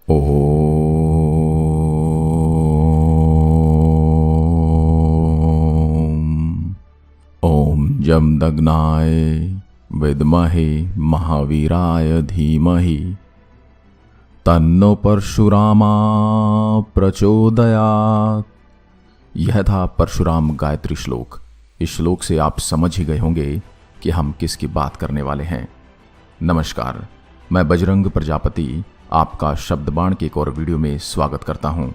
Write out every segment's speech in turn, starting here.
ओम जमदग्नाय विद्महे महावीराय धीमहि तन्नो परशुरामा प्रचोदयात्। यह था परशुराम गायत्री श्लोक। इस श्लोक से आप समझ ही गए होंगे कि हम किसकी बात करने वाले हैं। नमस्कार, मैं बजरंग प्रजापति आपका शब्दबाण के एक और वीडियो में स्वागत करता हूं।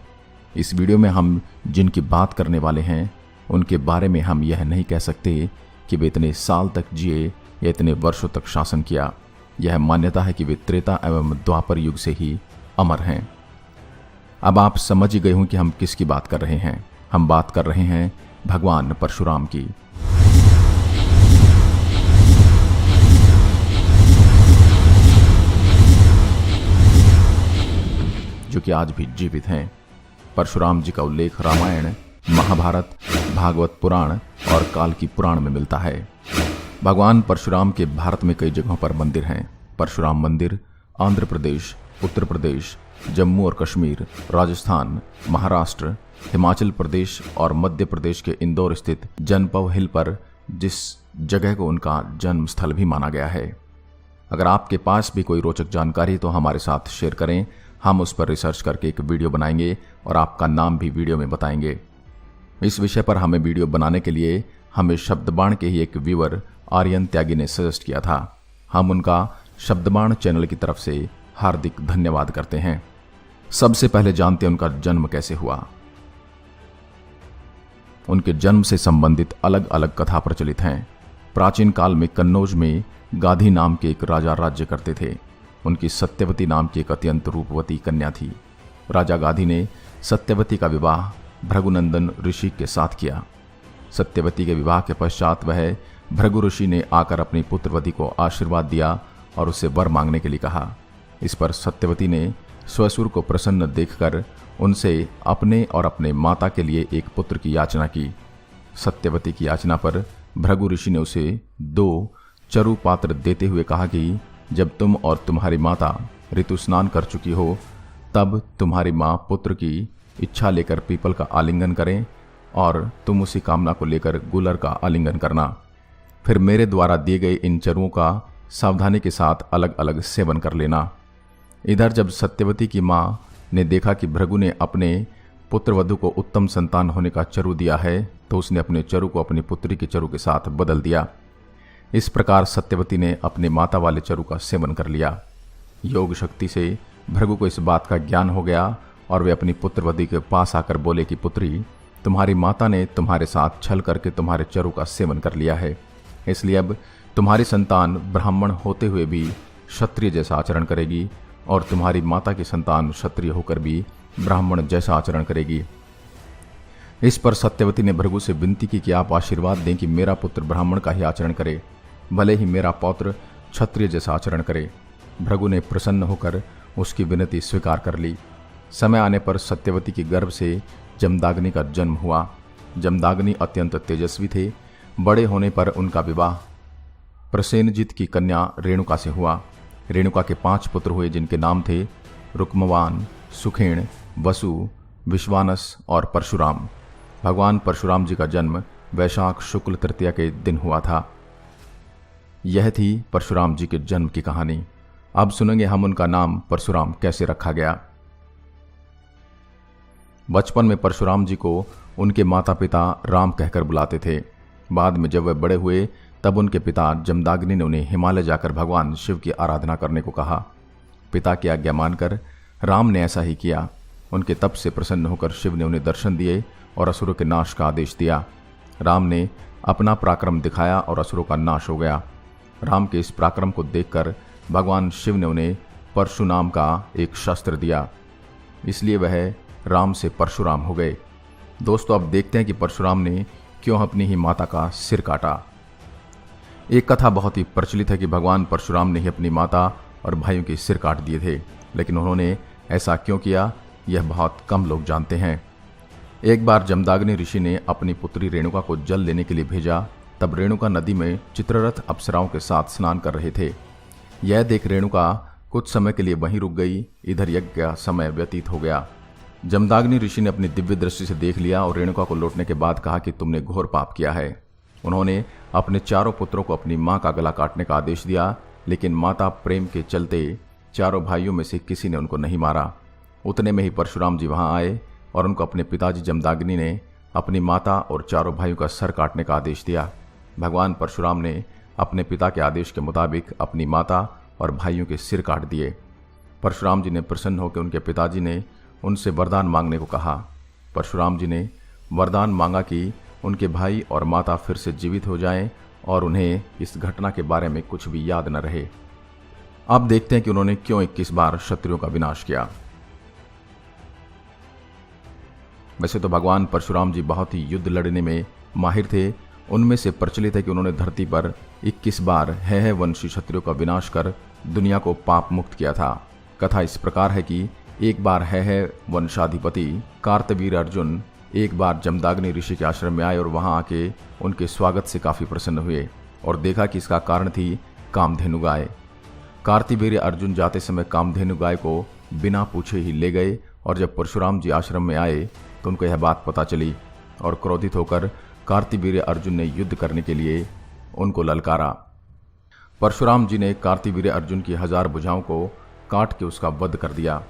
इस वीडियो में हम जिनकी बात करने वाले हैं उनके बारे में हम यह नहीं कह सकते कि वे इतने साल तक जिए या इतने वर्षों तक शासन किया। यह मान्यता है कि वे त्रेता एवं द्वापर युग से ही अमर हैं। अब आप समझ ही गए हों कि हम किसकी बात कर रहे हैं। हम बात कर रहे हैं भगवान परशुराम की। जो कि आज भी जीवित हैं। परशुराम जी का उल्लेख रामायण, महाभारत, भागवत पुराण और काल की पुराण में मिलता है। भगवान परशुराम के भारत में कई जगहों पर मंदिर हैं। परशुराम मंदिर आंध्र प्रदेश, उत्तर प्रदेश, जम्मू और कश्मीर, राजस्थान, महाराष्ट्र, हिमाचल प्रदेश और मध्य प्रदेश के इंदौर स्थित जनपव हिल पर, जिस जगह को उनका जन्म स्थल भी माना गया है। अगर आपके पास भी कोई रोचक जानकारी तो हमारे साथ शेयर करें। हम उस पर रिसर्च करके एक वीडियो बनाएंगे और आपका नाम भी वीडियो में बताएंगे। इस विषय पर हमें वीडियो बनाने के लिए हमें शब्दबाण के ही एक व्यूअर आर्यन त्यागी ने सजेस्ट किया था। हम उनका शब्दबाण चैनल की तरफ से हार्दिक धन्यवाद करते हैं। सबसे पहले जानते हैं उनका जन्म कैसे हुआ। उनके जन्म से संबंधित अलग अलग कथा प्रचलित हैं। प्राचीन काल में कन्नौज में गाधी नाम के एक राजा राज्य करते थे। उनकी सत्यवती नाम की एक अत्यंत रूपवती कन्या थी। राजा गाधी ने सत्यवती का विवाह भृगुनंदन ऋषि के साथ किया। सत्यवती के विवाह के पश्चात वह भृगु ऋषि ने आकर अपनी पुत्रवती को आशीर्वाद दिया और उससे वर मांगने के लिए कहा। इस पर सत्यवती ने स्वसुर को प्रसन्न देखकर उनसे अपने और अपने माता के लिए एक पुत्र की याचना की। सत्यवती की याचना पर भृगु ऋषि ने उसे 2 चरु पात्र देते हुए कहा कि जब तुम और तुम्हारी माता ऋतु स्नान कर चुकी हो तब तुम्हारी माँ पुत्र की इच्छा लेकर पीपल का आलिंगन करें और तुम उसी कामना को लेकर गुलर का आलिंगन करना। फिर मेरे द्वारा दिए गए इन चरुओं का सावधानी के साथ अलग अलग सेवन कर लेना। इधर जब सत्यवती की माँ ने देखा कि भृगु ने अपने पुत्रवधु को उत्तम संतान होने का चरु दिया है तो उसने अपने चरु को अपनी पुत्री के चरु के साथ बदल दिया। इस प्रकार सत्यवती ने अपने माता वाले चरु का सेवन कर लिया। योग शक्ति से भृगु को इस बात का ज्ञान हो गया और वे अपनी पुत्रवधु के पास आकर बोले कि पुत्री, तुम्हारी माता ने तुम्हारे साथ छल करके तुम्हारे चरु का सेवन कर लिया है, इसलिए अब तुम्हारी संतान ब्राह्मण होते हुए भी क्षत्रिय जैसा आचरण करेगी और तुम्हारी माता की संतान क्षत्रिय होकर भी ब्राह्मण जैसा आचरण करेगी। इस पर सत्यवती ने भृगु से विनती की कि आप आशीर्वाद दें कि मेरा पुत्र ब्राह्मण का ही आचरण करे, भले ही मेरा पौत्र क्षत्रिय जैसा आचरण करे। भृगु ने प्रसन्न होकर उसकी विनती स्वीकार कर ली। समय आने पर सत्यवती के गर्भ से जमदाग्नि का जन्म हुआ। जमदाग्नि अत्यंत तेजस्वी थे। बड़े होने पर उनका विवाह प्रसेनजित की कन्या रेणुका से हुआ। रेणुका के 5 पुत्र हुए जिनके नाम थे रुक्मवान, सुखेण, वसु, विश्वानस और परशुराम। भगवान परशुराम जी का जन्म वैशाख शुक्ल तृतीया के दिन हुआ था। यह थी परशुराम जी के जन्म की कहानी। अब सुनेंगे हम उनका नाम परशुराम कैसे रखा गया। बचपन में परशुराम जी को उनके माता पिता राम कहकर बुलाते थे। बाद में जब वे बड़े हुए तब उनके पिता जमदाग्नि ने उन्हें हिमालय जाकर भगवान शिव की आराधना करने को कहा। पिता की आज्ञा मानकर राम ने ऐसा ही किया। उनके तप से प्रसन्न होकर शिव ने उन्हें दर्शन दिए और असुरों के नाश का आदेश दिया। राम ने अपना पराक्रम दिखाया और असुरों का नाश हो गया। राम के इस पराक्रम को देखकर भगवान शिव ने उन्हें परशु नाम का एक शस्त्र दिया, इसलिए वह राम से परशुराम हो गए। दोस्तों, अब देखते हैं कि परशुराम ने क्यों अपनी ही माता का सिर काटा। एक कथा बहुत ही प्रचलित है कि भगवान परशुराम ने ही अपनी माता और भाइयों के सिर काट दिए थे, लेकिन उन्होंने ऐसा क्यों किया यह बहुत कम लोग जानते हैं। एक बार जमदाग्नि ऋषि ने अपनी पुत्री रेणुका को जल लेने के लिए भेजा। तब रेणुका नदी में चित्ररथ अप्सराओं के साथ स्नान कर रहे थे। यह देख रेणुका कुछ समय के लिए वहीं रुक गई। इधर यज्ञ का समय व्यतीत हो गया। जमदाग्नि ऋषि ने अपनी दिव्य दृष्टि से देख लिया और रेणुका को लौटने के बाद कहा कि तुमने घोर पाप किया है। उन्होंने अपने चारों पुत्रों को अपनी मां का गला काटने का आदेश दिया, लेकिन माता प्रेम के चलते चारों भाइयों में से किसी ने उनको नहीं मारा। उतने में ही परशुराम जी वहां आए और उनको अपने पिताजी जमदाग्नि ने अपनी माता और चारों भाइयों का सर काटने का आदेश दिया। भगवान परशुराम ने अपने पिता के आदेश के मुताबिक अपनी माता और भाइयों के सिर काट दिए। परशुराम जी ने प्रसन्न होकर उनके पिताजी ने उनसे वरदान मांगने को कहा। परशुराम जी ने वरदान मांगा कि उनके भाई और माता फिर से जीवित हो जाएं और उन्हें इस घटना के बारे में कुछ भी याद न रहे। अब देखते हैं कि उन्होंने क्यों 21 बार शत्रुओं का विनाश किया। वैसे तो भगवान परशुराम जी बहुत ही युद्ध लड़ने में माहिर थे। उनमें से प्रचलित है कि उन्होंने धरती पर 21 बार है वंशी क्षत्रियों का विनाश कर दुनिया को पाप मुक्त किया था। कथा इस प्रकार है कि एक बार है वंशाधिपति कार्तवीर्य अर्जुन एक बार जमदाग्नि ऋषि के आश्रम में आए और वहां आके उनके स्वागत से काफी प्रसन्न हुए और देखा कि इसका कारण थी कामधेनु गाय। कार्तवीर्य अर्जुन जाते समय कामधेनु गाय को बिना पूछे ही ले गए और जब परशुराम जी आश्रम में आए तो उनको यह बात पता चली और क्रोधित होकर कार्तवीर्य अर्जुन ने युद्ध करने के लिए उनको ललकारा। परशुराम जी ने कार्तवीर्य अर्जुन की 1000 भुजाओं को काट के उसका वध कर दिया।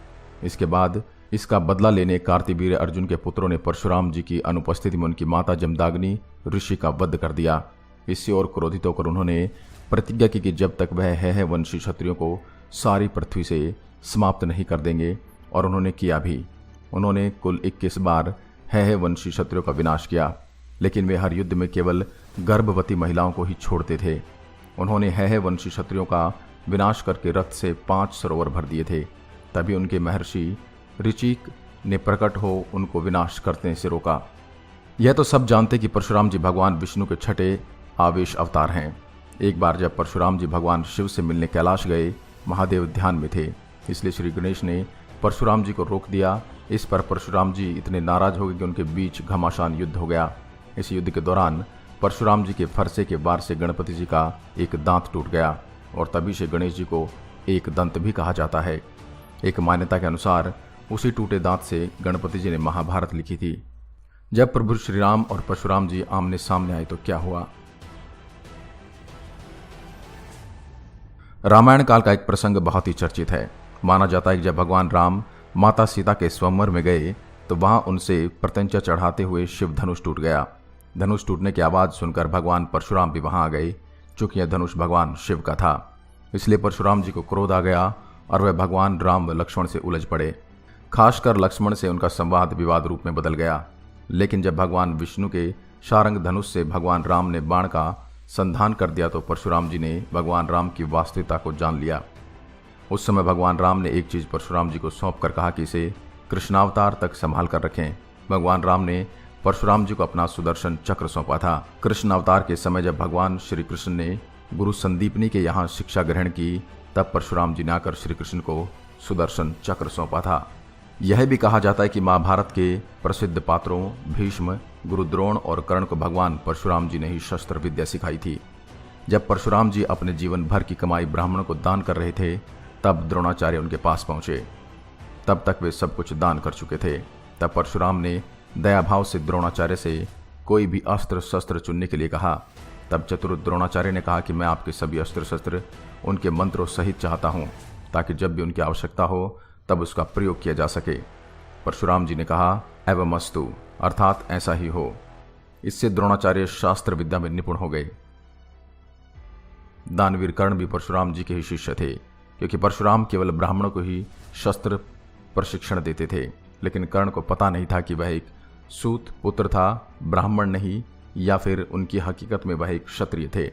इसके बाद इसका बदला लेने कार्तवीर्य अर्जुन के पुत्रों ने परशुराम जी की अनुपस्थिति में उनकी माता जमदाग्नि ऋषि का वध कर दिया। इससे और क्रोधित होकर उन्होंने प्रतिज्ञा की कि जब तक वह है वंशी क्षत्रियों को सारी पृथ्वी से समाप्त नहीं कर देंगे, और उन्होंने किया भी। उन्होंने कुल 21 बार है वंशी क्षत्रियों का विनाश किया, लेकिन वे हर युद्ध में केवल गर्भवती महिलाओं को ही छोड़ते थे। उन्होंने है वंशी क्षत्रियों का विनाश करके रथ से 5 सरोवर भर दिए थे। तभी उनके महर्षि ऋचिक ने प्रकट हो उनको विनाश करने से रोका। यह तो सब जानते कि परशुराम जी भगवान विष्णु के छठे आवेश अवतार हैं। एक बार जब परशुराम जी भगवान शिव से मिलने कैलाश गए, महादेव ध्यान में थे, इसलिए श्री गणेश ने परशुराम जी को रोक दिया। इस पर परशुराम जी इतने नाराज हो गए कि उनके बीच घमासान युद्ध हो गया। इस युद्ध के दौरान परशुराम जी के फरसे के वार से गणपति जी का एक दांत टूट गया और तभी से गणेश जी को एक दंत भी कहा जाता है। एक मान्यता के अनुसार उसी टूटे दांत से गणपति जी ने महाभारत लिखी थी। जब प्रभु श्री राम और परशुराम जी आमने सामने आए तो क्या हुआ। रामायण काल का एक प्रसंग बहुत ही चर्चित है। माना जाता है कि जब भगवान राम माता सीता के स्वयंवर में गए तो वहां उनसे प्रत्यंचा चढ़ाते हुए शिव धनुष टूट गया। धनुष टूटने की आवाज सुनकर भगवान परशुराम भी वहां आ गए। चूंकि यह धनुष भगवान शिव का था, इसलिए परशुराम जी को क्रोध आ गया और वह भगवान राम व लक्ष्मण से उलझ पड़े। खासकर लक्ष्मण से उनका संवाद विवाद रूप में बदल गया। लेकिन जब भगवान विष्णु के शारंग धनुष से भगवान राम ने बाण का संधान कर दिया तो परशुराम जी ने भगवान राम की वास्तविकता को जान लिया। उस समय भगवान राम ने एक चीज परशुराम जी को सौंप कर कहा कि इसे कृष्णावतार तक संभाल कर रखें। भगवान राम ने परशुराम जी को अपना सुदर्शन चक्र सौंपा था। कृष्ण अवतार के समय जब भगवान श्री कृष्ण ने गुरु संदीपनी के यहाँ शिक्षा ग्रहण की, तब परशुराम जी ने आकर श्री कृष्ण को सुदर्शन चक्र सौंपा था। यह भी कहा जाता है कि महाभारत के प्रसिद्ध पात्रों भीष्म, गुरु द्रोण और कर्ण को भगवान परशुराम जी ने ही शस्त्र विद्या सिखाई थी। जब परशुराम जी अपने जीवन भर की कमाई ब्राह्मणों को दान कर रहे थे, तब द्रोणाचार्य उनके पास पहुंचे। तब तक वे सब कुछ दान कर चुके थे। तब परशुराम ने दयाभाव से द्रोणाचार्य से कोई भी अस्त्र शस्त्र चुनने के लिए कहा। तब चतुर द्रोणाचार्य ने कहा कि मैं आपके सभी अस्त्र शस्त्र उनके मंत्रों सहित चाहता हूं, ताकि जब भी उनकी आवश्यकता हो तब उसका प्रयोग किया जा सके। परशुराम जी ने कहा एवमस्तु, अर्थात ऐसा ही हो। इससे द्रोणाचार्य शास्त्र विद्या में निपुण हो गए। दानवीर कर्ण भी परशुराम जी के ही शिष्य थे, क्योंकि परशुराम केवल ब्राह्मणों को ही शस्त्र प्रशिक्षण देते थे। लेकिन कर्ण को पता नहीं था कि वह एक सूत पुत्र था, ब्राह्मण नहीं, या फिर उनकी हकीकत में वह एक क्षत्रिय थे।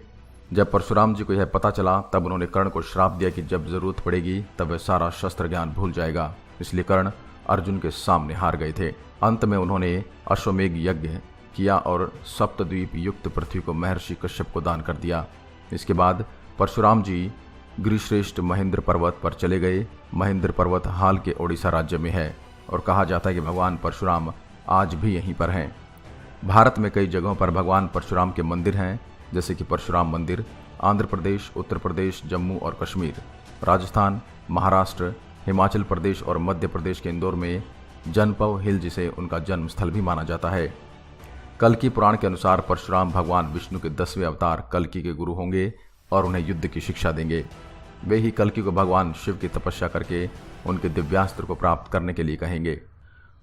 जब परशुराम जी को यह पता चला तब उन्होंने कर्ण को श्राप दिया कि जब जरूरत पड़ेगी तब वह सारा शस्त्र ज्ञान भूल जाएगा। इसलिए कर्ण अर्जुन के सामने हार गए थे। अंत में उन्होंने अश्वमेघ यज्ञ किया और सप्तद्वीप युक्त पृथ्वी को महर्षि कश्यप को दान कर दिया। इसके बाद परशुराम जी गिरिश्रेष्ठ महेंद्र पर्वत पर चले गए। महेंद्र पर्वत हाल के ओडिशा राज्य में है और कहा जाता है कि भगवान परशुराम आज भी यहीं पर हैं। भारत में कई जगहों पर भगवान परशुराम के मंदिर हैं, जैसे कि परशुराम मंदिर आंध्र प्रदेश, उत्तर प्रदेश, जम्मू और कश्मीर। राजस्थान, महाराष्ट्र, हिमाचल प्रदेश और मध्य प्रदेश के इंदौर में जनपव हिल, जिसे उनका जन्म स्थल भी माना जाता है। कल्कि पुराण के अनुसार परशुराम भगवान विष्णु के 10वें अवतार कल्कि के गुरु होंगे और उन्हें युद्ध की शिक्षा देंगे। वे ही कल्कि को भगवान शिव की तपस्या करके उनके दिव्यास्त्र को प्राप्त करने के लिए कहेंगे।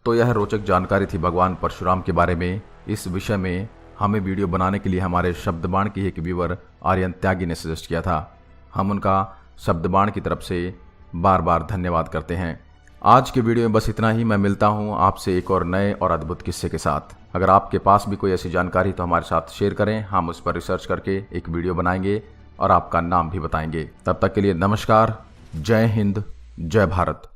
तो यह रोचक जानकारी थी भगवान परशुराम के बारे में। इस विषय में हमें वीडियो बनाने के लिए हमारे शब्दबाण की एक व्यूअर आर्यन त्यागी ने सजेस्ट किया था। हम उनका शब्दबाण की तरफ से बार बार धन्यवाद करते हैं। आज के वीडियो में बस इतना ही। मैं मिलता हूं आपसे एक और नए और अद्भुत किस्से के साथ। अगर आपके पास भी कोई ऐसी जानकारी तो हमारे साथ शेयर करें, हम उस पर रिसर्च करके एक वीडियो बनाएंगे और आपका नाम भी बताएंगे। तब तक के लिए नमस्कार, जय हिंद, जय भारत।